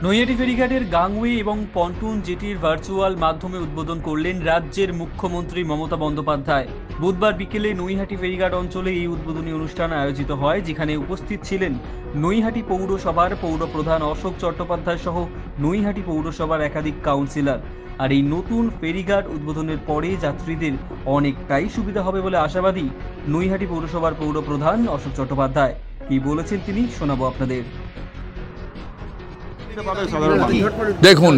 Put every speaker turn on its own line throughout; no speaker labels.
নৈহাটি ফেরিঘাটের গাংওয়ে এবং পন্টুন জেটির ভার্চুয়াল মাধ্যমে উদ্বোধন করলেন রাজ্যের মুখ্যমন্ত্রী মমতা বন্দ্যোপাধ্যায়। বুধবার বিকেলে নৈহাটি ফেরিঘাট অঞ্চলে এই উদ্বোধনী অনুষ্ঠান আয়োজিত হয়, যেখানে উপস্থিত ছিলেন নৈহাটি পৌরসভার পৌরপ্রধান অশোক চট্টোপাধ্যায় সহ নৈহাটি পৌরসভার একাধিক কাউন্সিলর। আর এই নতুন ফেরিঘাট উদ্বোধনের পরে যাত্রীদের অনেকটাই সুবিধা হবে বলে আশাবাদী নৈহাটি পৌরসভার পৌরপ্রধান অশোক চট্টোপাধ্যায়। কি বলেছেন তিনি শোনাবো আপনাদের।
দেখুন,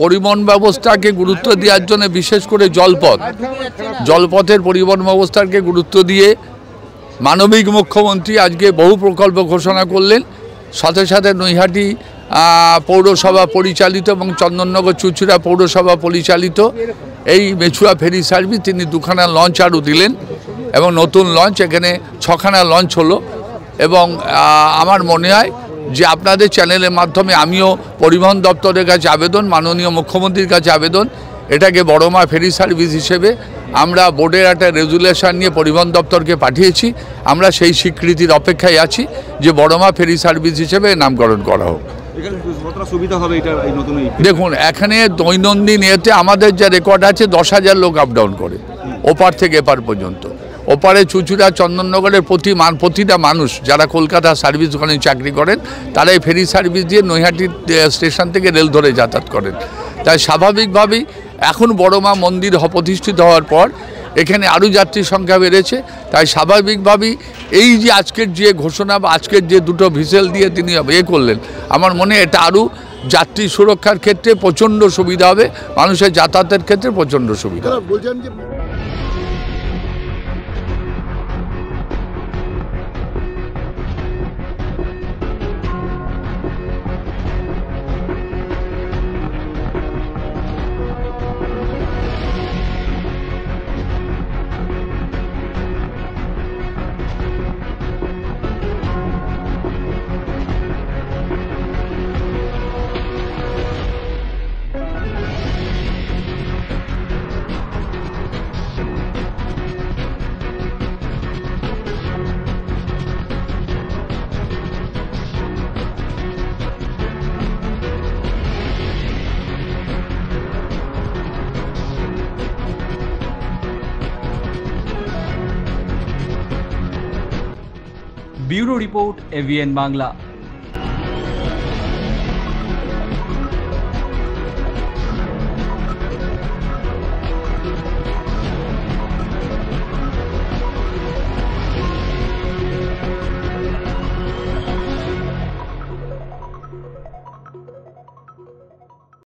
পরিবহন ব্যবস্থাকে গুরুত্ব দেওয়ার জন্য বিশেষ করে জলপথের পরিবহন ব্যবস্থাকে গুরুত্ব দিয়ে মানবিক মুখ্যমন্ত্রী আজকে বহু প্রকল্প ঘোষণা করলেন। সাথে সাথে নৈহাটি পৌরসভা পরিচালিত এবং চন্দননগর চুচুড়া পৌরসভা পরিচালিত এই মেছুয়া ফেরি সার্ভিস তিনি দুখানা লঞ্চ আরও দিলেন এবং নতুন লঞ্চ এখানে 6খানা লঞ্চ হলো। এবং আমার মনে হয় যে আপনাদের চ্যানেলের মাধ্যমে আমিও পরিবহন দপ্তরের কাছে আবেদন, মাননীয় মুখ্যমন্ত্রীর কাছে আবেদন, এটাকে বড়মা ফেরি সার্ভিস হিসেবে আমরা বোর্ডের একটা রেজুলেশন নিয়ে পরিবহন দপ্তরকে পাঠিয়েছি। আমরা সেই স্বীকৃতির অপেক্ষায় আছি যে বড়মা ফেরি সার্ভিস হিসেবে নামকরণ করা হোক। দেখুন, এখানে দৈনন্দিন এতে আমাদের যা রেকর্ড আছে 10,000 লোক আপ ডাউন করে ওপার থেকে এপার পর্যন্ত। ওপারে চুচুড়া চন্দননগরের প্রতিটা মানুষ যারা কলকাতা সার্ভিস ওখানে চাকরি করেন তারা এই ফেরি সার্ভিস দিয়ে নৈহাটি স্টেশন থেকে রেল ধরে যাতায়াত করেন। তাই স্বাভাবিকভাবেই এখন বড়মা মন্দির প্রতিষ্ঠিত হওয়ার পর এখানে আরও যাত্রীর সংখ্যা বেড়েছে। তাই স্বাভাবিকভাবেই এই যে আজকের যে ঘোষণা বা আজকের যে দুটো ভিসেল দিয়ে তিনি করলেন, আমার মনে এটা আরও যাত্রী সুরক্ষার ক্ষেত্রে প্রচণ্ড সুবিধা হবে, মানুষের যাতায়াতের ক্ষেত্রে প্রচণ্ড সুবিধা।
Bureau report, AVN Bangla.